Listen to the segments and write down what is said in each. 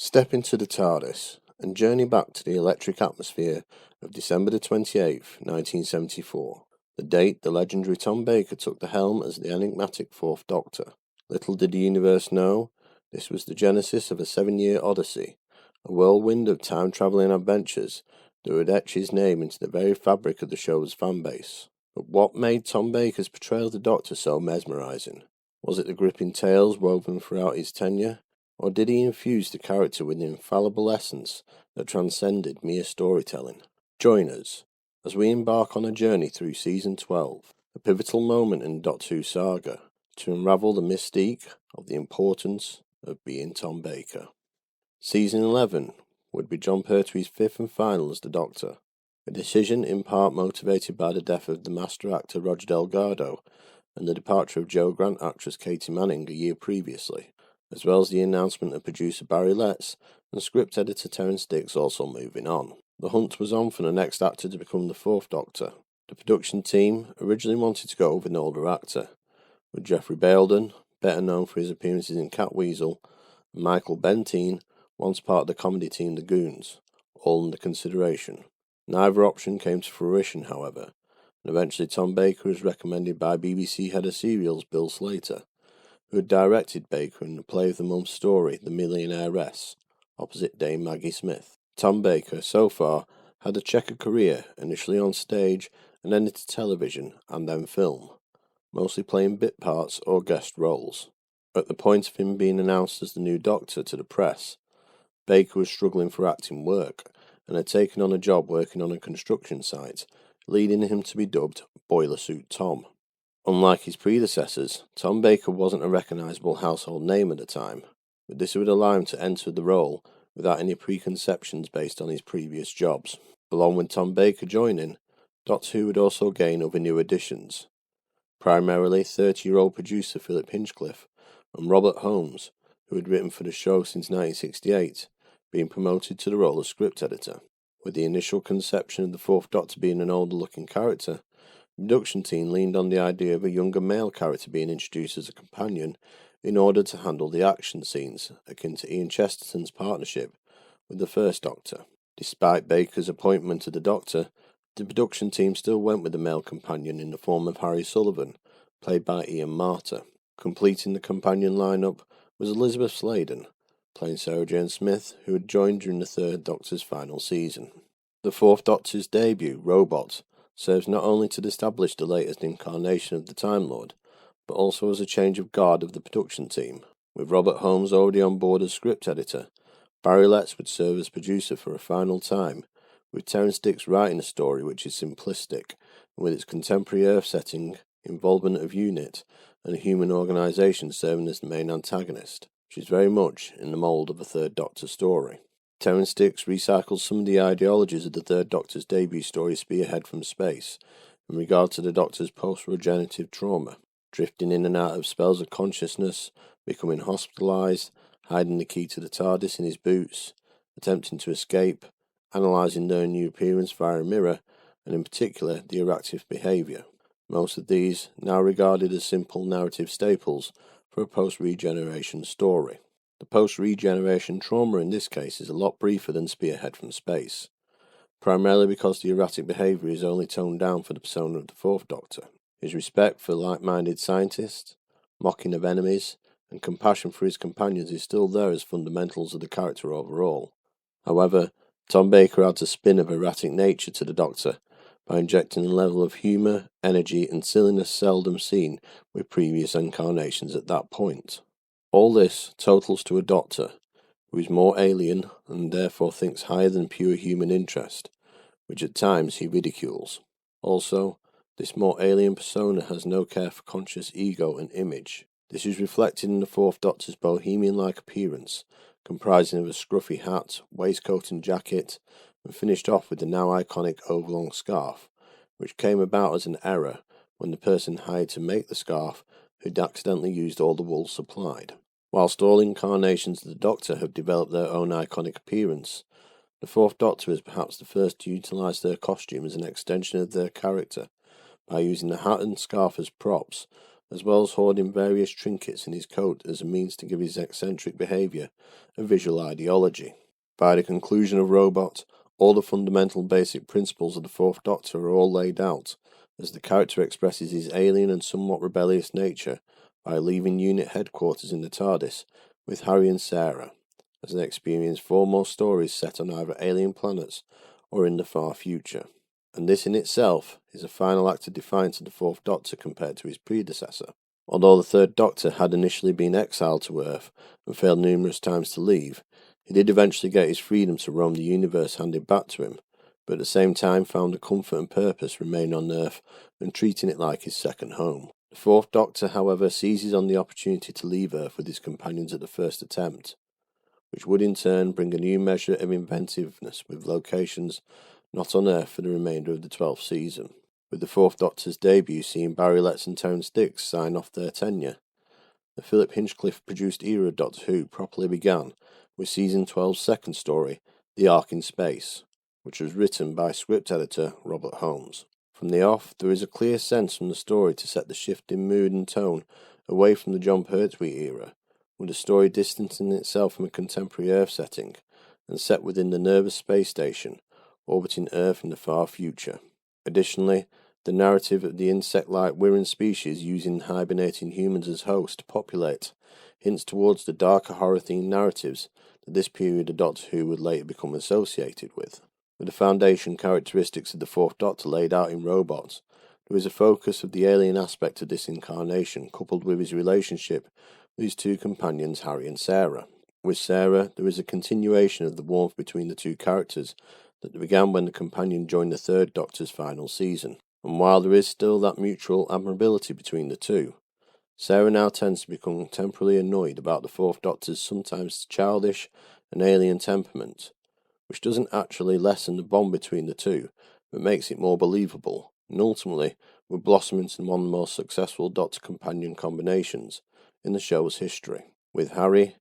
Step into the TARDIS and journey back to the electric atmosphere of December the 28th, 1974, the date the legendary Tom Baker took the helm as the enigmatic Fourth Doctor. Little did the universe know, this was the genesis of a 7-year odyssey, a whirlwind of time-travelling adventures that would etch his name into the very fabric of the show's fanbase. But what made Tom Baker's portrayal of the Doctor so mesmerising? Was it the gripping tales woven throughout his tenure? Or did he infuse the character with an infallible essence that transcended mere storytelling? Join us as we embark on a journey through Season 12, a pivotal moment in the Doctor Who saga, to unravel the mystique of the importance of being Tom Baker. Season 11 would be John Pertwee's fifth and final as the Doctor, a decision in part motivated by the death of the master actor Roger Delgado and the departure of Jo Grant actress Katie Manning a year previously, as well as the announcement of producer Barry Letts and script editor Terence Dicks also moving on. The hunt was on for the next actor to become the Fourth Doctor. The production team originally wanted to go with an older actor, with Jeffrey Bayldon, better known for his appearances in Catweasel, and Michael Bentine, once part of the comedy team The Goons, all under consideration. Neither option came to fruition, however, and eventually Tom Baker was recommended by BBC head of serials Bill Slater, who had directed Baker in the play of the month story The Millionairess, opposite Dame Maggie Smith. Tom Baker, so far, had a checkered career, initially on stage and then into television and then film, mostly playing bit parts or guest roles. At the point of him being announced as the new Doctor to the press, Baker was struggling for acting work and had taken on a job working on a construction site, leading him to be dubbed Boiler Suit Tom. Unlike his predecessors, Tom Baker wasn't a recognisable household name at the time, but this would allow him to enter the role without any preconceptions based on his previous jobs. Along with Tom Baker joining, Doctor Who would also gain other new additions, primarily 30-year-old producer Philip Hinchcliffe and Robert Holmes, who had written for the show since 1968, being promoted to the role of script editor. With the initial conception of the Fourth Doctor being an older-looking character, the production team leaned on the idea of a younger male character being introduced as a companion in order to handle the action scenes, akin to Ian Chesterton's partnership with the First Doctor. Despite Baker's appointment to the Doctor, the production team still went with the male companion in the form of Harry Sullivan, played by Ian Marter. Completing the companion lineup was Elizabeth Sladen, playing Sarah Jane Smith, who had joined during the Third Doctor's final season. The Fourth Doctor's debut, Robot, serves not only to establish the latest incarnation of the Time Lord, but also as a change of guard of the production team. With Robert Holmes already on board as script editor, Barry Letts would serve as producer for a final time, with Terence Dicks writing a story which is simplistic, and with its contemporary Earth setting, involvement of UNIT, and a human organisation serving as the main antagonist, which is very much in the mould of a Third Doctor story. Terence Dicks recycled some of the ideologies of the Third Doctor's debut story Spearhead from Space in regard to the Doctor's post-regenerative trauma, drifting in and out of spells of consciousness, becoming hospitalised, hiding the key to the TARDIS in his boots, attempting to escape, analysing their new appearance via a mirror, and in particular the erratic behaviour. Most of these now regarded as simple narrative staples for a post-regeneration story. The post-regeneration trauma in this case is a lot briefer than Spearhead from Space, primarily because the erratic behaviour is only toned down for the persona of the Fourth Doctor. His respect for like-minded scientists, mocking of enemies, and compassion for his companions is still there as fundamentals of the character overall. However, Tom Baker adds a spin of erratic nature to the Doctor by injecting a level of humour, energy, and silliness seldom seen with previous incarnations at that point. All this totals to a Doctor who is more alien and therefore thinks higher than pure human interest, which at times he ridicules. Also, this more alien persona has no care for conscious ego and image. This is reflected in the Fourth Doctor's bohemian-like appearance, comprising of a scruffy hat, waistcoat and jacket, and finished off with the now iconic overlong scarf, which came about as an error when the person hired to make the scarf had accidentally used all the wool supplied. Whilst all incarnations of the Doctor have developed their own iconic appearance, the Fourth Doctor is perhaps the first to utilise their costume as an extension of their character, by using the hat and scarf as props, as well as hoarding various trinkets in his coat as a means to give his eccentric behaviour a visual ideology. By the conclusion of Robot, all the fundamental basic principles of the Fourth Doctor are all laid out, as the character expresses his alien and somewhat rebellious nature by leaving unit headquarters in the TARDIS with Harry and Sarah, as they experience 4 more stories set on either alien planets or in the far future. And this in itself is a final act of defiance of the Fourth Doctor compared to his predecessor. Although the Third Doctor had initially been exiled to Earth and failed numerous times to leave, he did eventually get his freedom to roam the universe handed back to him, but at the same time found a comfort and purpose remaining on Earth and treating it like his second home. The Fourth Doctor, however, seizes on the opportunity to leave Earth with his companions at the first attempt, which would in turn bring a new measure of inventiveness with locations not on Earth for the remainder of the 12th season, with the Fourth Doctor's debut seeing Barry Letts and Terence Dicks sign off their tenure. The Philip Hinchcliffe-produced era of Doctor Who properly began with Season 12's second story, The Ark in Space, which was written by script editor Robert Holmes. From the off, there is a clear sense from the story to set the shift in mood and tone away from the John Pertwee era, with the story distancing itself from a contemporary Earth setting and set within the nervous space station, orbiting Earth in the far future. Additionally, the narrative of the insect-like Wirran species using hibernating humans as hosts to populate hints towards the darker horror-themed narratives that this period of Doctor Who would later become associated with. With the foundation characteristics of the Fourth Doctor laid out in Robots, there is a focus of the alien aspect of this incarnation coupled with his relationship with his 2 companions Harry and Sarah. With Sarah, there is a continuation of the warmth between the 2 characters that began when the companion joined the Third Doctor's final season, and while there is still that mutual admirability between the 2, Sarah now tends to become temporarily annoyed about the Fourth Doctor's sometimes childish and alien temperament, which doesn't actually lessen the bond between the 2, but makes it more believable, and ultimately would blossom into one of the most successful Doctor-companion combinations in the show's history. With Harry,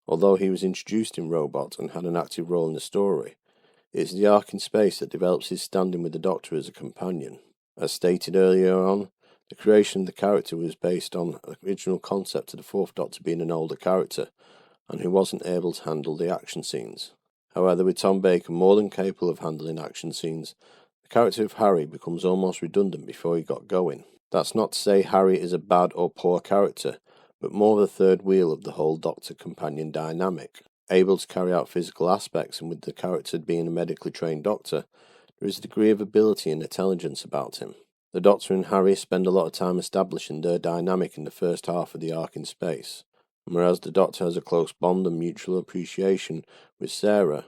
although he was introduced in Robot and had an active role in the story, it is the Ark in Space that develops his standing with the Doctor as a companion. As stated earlier on, the creation of the character was based on the original concept of the Fourth Doctor being an older character, and who wasn't able to handle the action scenes. However, with Tom Baker more than capable of handling action scenes, the character of Harry becomes almost redundant before he got going. That's not to say Harry is a bad or poor character, but more the third wheel of the whole Doctor-companion dynamic. Able to carry out physical aspects, and with the character being a medically trained doctor, there is a degree of ability and intelligence about him. The Doctor and Harry spend a lot of time establishing their dynamic in the first half of the Ark in Space, and whereas the Doctor has a close bond and mutual appreciation with Sarah,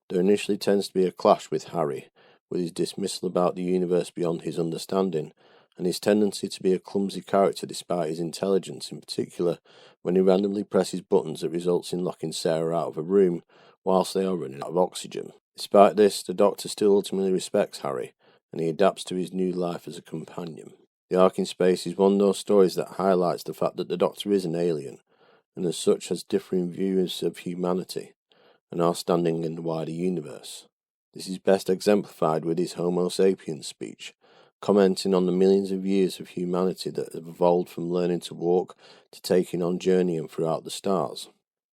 there initially tends to be a clash with Harry, with his dismissal about the universe beyond his understanding, and his tendency to be a clumsy character despite his intelligence, in particular when he randomly presses buttons that results in locking Sarah out of a room whilst they are running out of oxygen. Despite this, the Doctor still ultimately respects Harry, and he adapts to his new life as a companion. The Ark in Space is one of those stories that highlights the fact that the Doctor is an alien, and as such has differing views of humanity, and our standing in the wider universe. This is best exemplified with his Homo sapiens speech, commenting on the millions of years of humanity that have evolved from learning to walk to taking on journeying throughout the stars.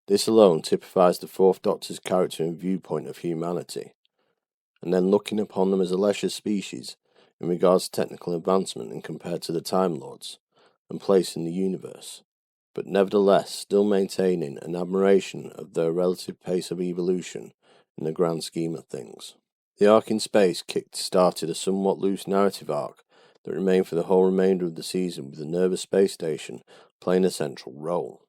This alone typifies the Fourth Doctor's character and viewpoint of humanity, and then looking upon them as a lesser species in regards to technical advancement and compared to the Time Lords, and place in the universe, but nevertheless still maintaining an admiration of their relative pace of evolution in the grand scheme of things. The Ark in Space kick-started a somewhat loose narrative arc that remained for the whole remainder of the season, with the nervous space station playing a central role.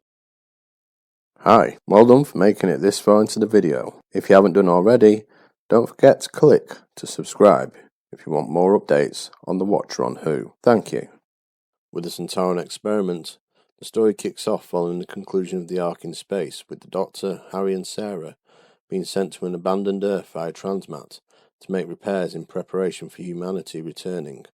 Hi, well done for making it this far into the video. If you haven't done already, don't forget to click to subscribe if you want more updates on the Watcher on Who. Thank you. With the Sontaran Experiment, the story kicks off following the conclusion of the Ark in Space, with the Doctor, Harry and Sarah being sent to an abandoned Earth via Transmat to make repairs in preparation for humanity returning,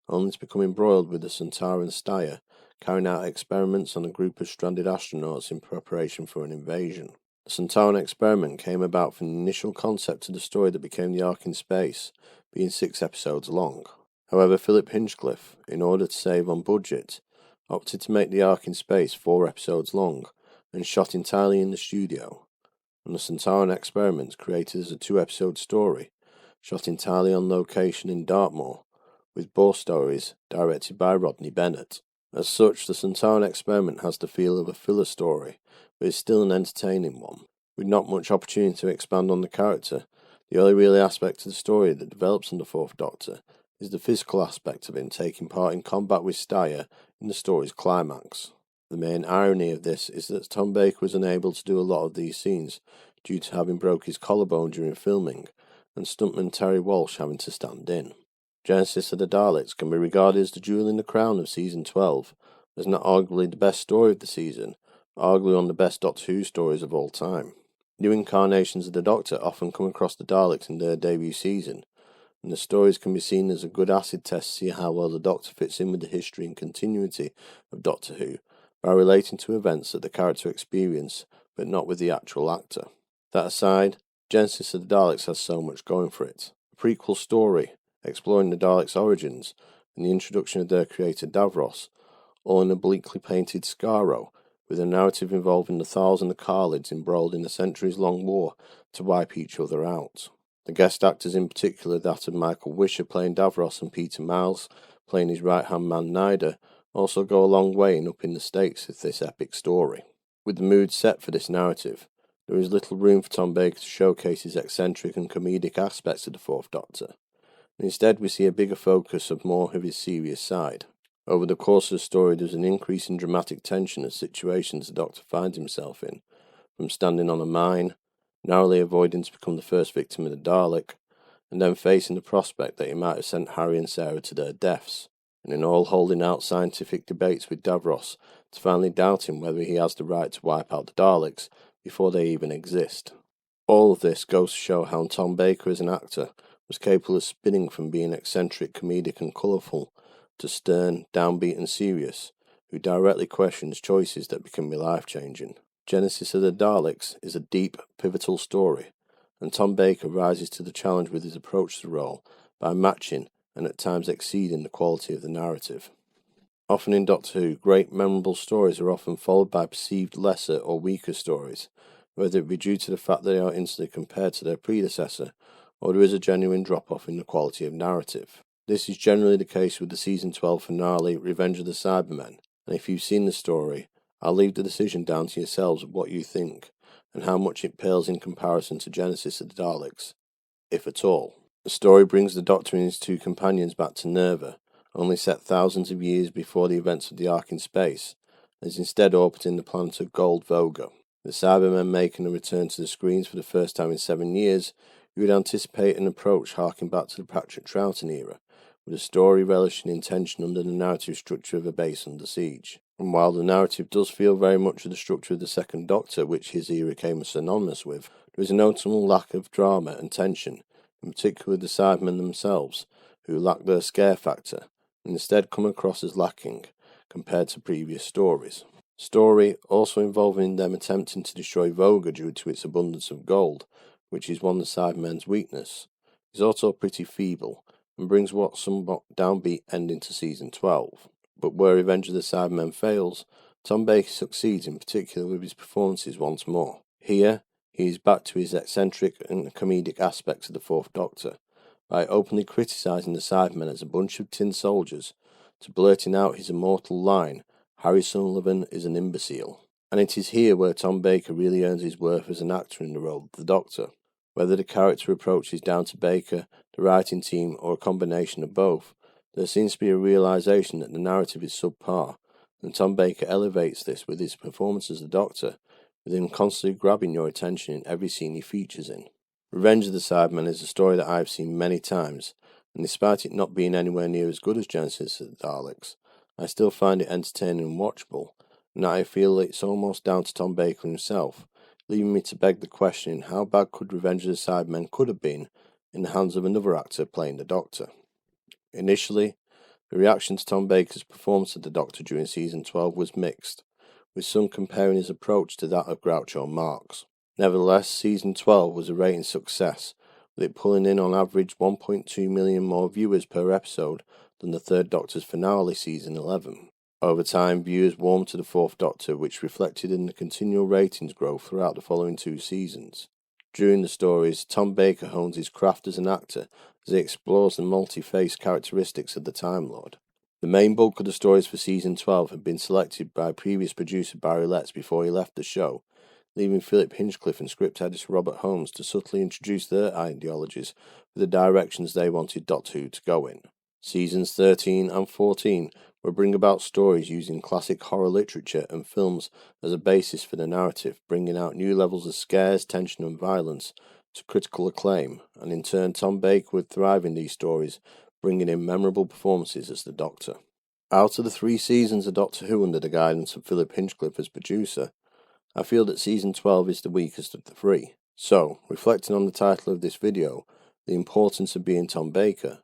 only to become embroiled with the Sontaran Styer, carrying out experiments on a group of stranded astronauts in preparation for an invasion. The Sontaran Experiment came about from the initial concept of the story that became the Ark in Space, being 6 episodes long. However, Philip Hinchcliffe, in order to save on budget, opted to make the Ark In Space 4 episodes long and shot entirely in the studio, and the Sontaran Experiment created as a 2-episode story, shot entirely on location in Dartmoor, with both stories directed by Rodney Bennett. As such, the Sontaran Experiment has the feel of a filler story, but is still an entertaining one. With not much opportunity to expand on the character, the only real aspect of the story that develops in the Fourth Doctor is the physical aspect of him taking part in combat with Steyr in the story's climax. The main irony of this is that Tom Baker was unable to do a lot of these scenes due to having broke his collarbone during filming, and stuntman Terry Walsh having to stand in. Genesis of the Daleks can be regarded as the jewel in the crown of Season 12, as not arguably the best story of the season, but arguably one of the best Doctor Who stories of all time. New incarnations of the Doctor often come across the Daleks in their debut season, and the stories can be seen as a good acid test to see how well the Doctor fits in with the history and continuity of Doctor Who, by relating to events that the character experience, but not with the actual actor. That aside, Genesis of the Daleks has so much going for it. A prequel story, exploring the Daleks' origins, and the introduction of their creator Davros, all in a bleakly painted Skaro, with a narrative involving the Thals and the Khalids embroiled in a centuries-long war to wipe each other out. The guest actors, in particular that of Michael Wisher playing Davros and Peter Miles playing his right-hand man Nyder, also go a long way in upping the stakes of this epic story. With the mood set for this narrative, there is little room for Tom Baker to showcase his eccentric and comedic aspects of the Fourth Doctor, and instead we see a bigger focus of more of his serious side. Over the course of the story there is an increase in dramatic tension as situations the Doctor finds himself in, from standing on a mine, narrowly avoiding to become the first victim of the Dalek, and then facing the prospect that he might have sent Harry and Sarah to their deaths, and in all holding out scientific debates with Davros to finally doubting whether he has the right to wipe out the Daleks before they even exist. All of this goes to show how Tom Baker as an actor was capable of spinning from being eccentric, comedic and colourful to stern, downbeat and serious, who directly questions choices that can be life-changing. Genesis of the Daleks is a deep, pivotal story, and Tom Baker rises to the challenge with his approach to the role by matching and at times exceeding the quality of the narrative. Often in Doctor Who, great memorable stories are often followed by perceived lesser or weaker stories, whether it be due to the fact that they are instantly compared to their predecessor, or there is a genuine drop-off in the quality of narrative. This is generally the case with the Season 12 finale, Revenge of the Cybermen, and if you've seen the story, I'll leave the decision down to yourselves of what you think, and how much it pales in comparison to Genesis of the Daleks, if at all. The story brings the Doctor and his two companions back to Nerva, only set thousands of years before the events of the Ark in Space, and is instead orbiting the planet of Gold Voga. The Cybermen making a return to the screens for the first time in 7 years, you would anticipate an approach harking back to the Patrick Troughton era, with a story relishing in tension under the narrative structure of a base under siege. And while the narrative does feel very much of the structure of the Second Doctor, which his era came synonymous with, there is a notable lack of drama and tension, in particular with the Cybermen themselves, who lack their scare factor, and instead come across as lacking compared to previous stories. Story also involving them attempting to destroy Voga due to its abundance of gold, which is one of the Cybermen's weakness, is also pretty feeble, and brings what somewhat downbeat ending to Season 12. But where Revenge of the Cybermen fails, Tom Baker succeeds in particular with his performances once more. Here, he is back to his eccentric and comedic aspects of the Fourth Doctor, by openly criticising the Cybermen as a bunch of tin soldiers, to blurting out his immortal line, Harry Sullivan is an imbecile. And it is here where Tom Baker really earns his worth as an actor in the role of the Doctor. Whether the character approach is down to Baker, the writing team, or a combination of both, there seems to be a realisation that the narrative is subpar, and Tom Baker elevates this with his performance as the Doctor, with him constantly grabbing your attention in every scene he features in. Revenge of the Cybermen is a story that I have seen many times, and despite it not being anywhere near as good as Genesis of the Daleks, I still find it entertaining and watchable, and I feel it's almost down to Tom Baker himself, leaving me to beg the question how bad could Revenge of the Cybermen could have been in the hands of another actor playing the Doctor. Initially, the reaction to Tom Baker's performance of the Doctor during Season 12 was mixed, with some comparing his approach to that of Groucho Marx. Nevertheless, Season 12 was a rating success, with it pulling in on average 1.2 million more viewers per episode than the Third Doctor's finale Season 11. Over time, viewers warmed to the Fourth Doctor, which reflected in the continual ratings growth throughout the following 2 seasons. During the stories, Tom Baker hones his craft as an actor as he explores the multi-faced characteristics of the Time Lord. The main bulk of the stories for Season 12 had been selected by previous producer Barry Letts before he left the show, leaving Philip Hinchcliffe and script editor Robert Holmes to subtly introduce their ideologies for the directions they wanted Doctor Who to go in. Seasons 13 and 14 will bring about stories using classic horror literature and films as a basis for the narrative, bringing out new levels of scares, tension and violence to critical acclaim, and in turn Tom Baker would thrive in these stories, bringing in memorable performances as the Doctor. Out of the 3 seasons of Doctor Who under the guidance of Philip Hinchcliffe as producer, I feel that Season 12 is the weakest of the 3. So, reflecting on the title of this video, the importance of being Tom Baker,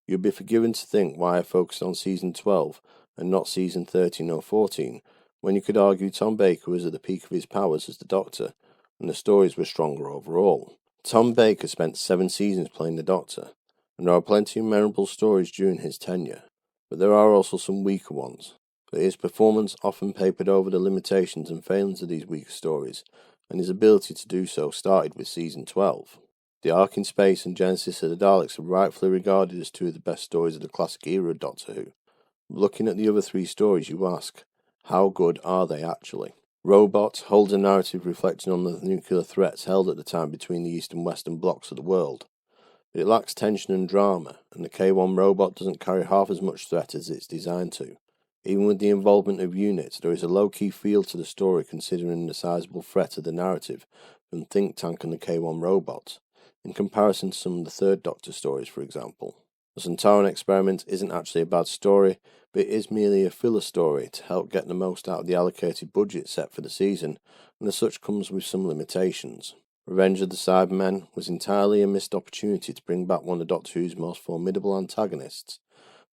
you'll be forgiven to think why I focused on Season 12 and not Season 13 or 14, when you could argue Tom Baker was at the peak of his powers as the Doctor, and the stories were stronger overall. Tom Baker spent 7 seasons playing the Doctor, and there are plenty of memorable stories during his tenure, but there are also some weaker ones. But his performance often papered over the limitations and failings of these weaker stories, and his ability to do so started with Season 12. The Ark In Space and Genesis of the Daleks are rightfully regarded as 2 of the best stories of the classic era of Doctor Who. Looking at the other 3 stories, you ask, how good are they actually? Robot holds a narrative reflecting on the nuclear threats held at the time between the east and western blocks of the world. But it lacks tension and drama, and the K1 robot doesn't carry half as much threat as it's designed to. Even with the involvement of units, there is a low-key feel to the story considering the sizable threat of the narrative from Think Tank and the K1 robot, in comparison to some of the Third Doctor stories, for example. The Sontaran Experiment isn't actually a bad story, but it is merely a filler story to help get the most out of the allocated budget set for the season, and as such comes with some limitations. Revenge of the Cybermen was entirely a missed opportunity to bring back one of Doctor Who's most formidable antagonists,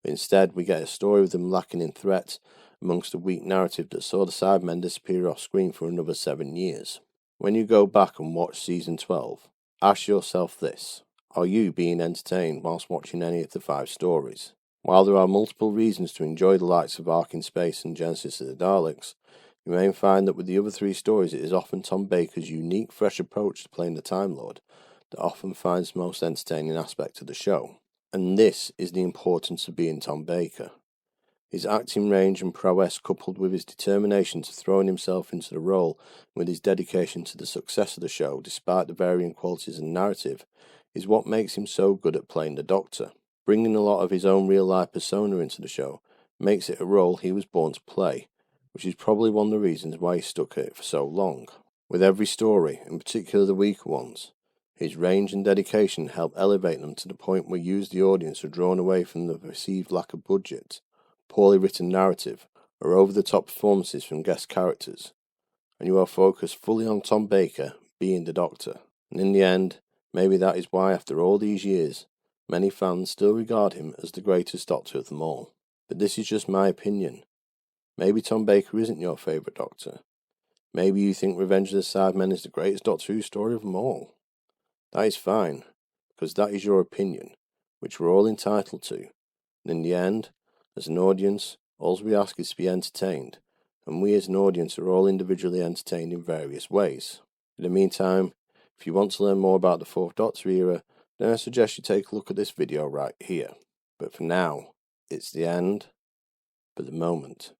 but instead we get a story with them lacking in threat amongst a weak narrative that saw the Cybermen disappear off screen for another 7 years. When you go back and watch Season 12, ask yourself this: are you being entertained whilst watching any of the 5 stories? While there are multiple reasons to enjoy the likes of Ark In Space and Genesis of the Daleks, you may find that with the other 3 stories it is often Tom Baker's unique, fresh approach to playing the Time Lord that often finds the most entertaining aspect of the show. And this is the importance of being Tom Baker. His acting range and prowess, coupled with his determination to throw himself into the role and with his dedication to the success of the show despite the varying qualities and narrative, is what makes him so good at playing the Doctor. Bringing a lot of his own real-life persona into the show makes it a role he was born to play, which is probably one of the reasons why he stuck at it for so long. With every story, in particular the weaker ones, his range and dedication help elevate them to the point where you as the audience are drawn away from the perceived lack of budget, poorly written narrative, or over-the-top performances from guest characters, and you are focused fully on Tom Baker being the Doctor. And in the end, maybe that is why after all these years, many fans still regard him as the greatest Doctor of them all. But this is just my opinion. Maybe Tom Baker isn't your favourite Doctor. Maybe you think Revenge of the Cybermen is the greatest Doctor Who story of them all. That is fine, because that is your opinion, which we're all entitled to. And in the end, as an audience, all we ask is to be entertained, and we as an audience are all individually entertained in various ways. In the meantime, if you want to learn more about the Fourth Doctor era, then I suggest you take a look at this video right here. But for now, it's the end, but the moment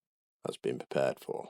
has been prepared for.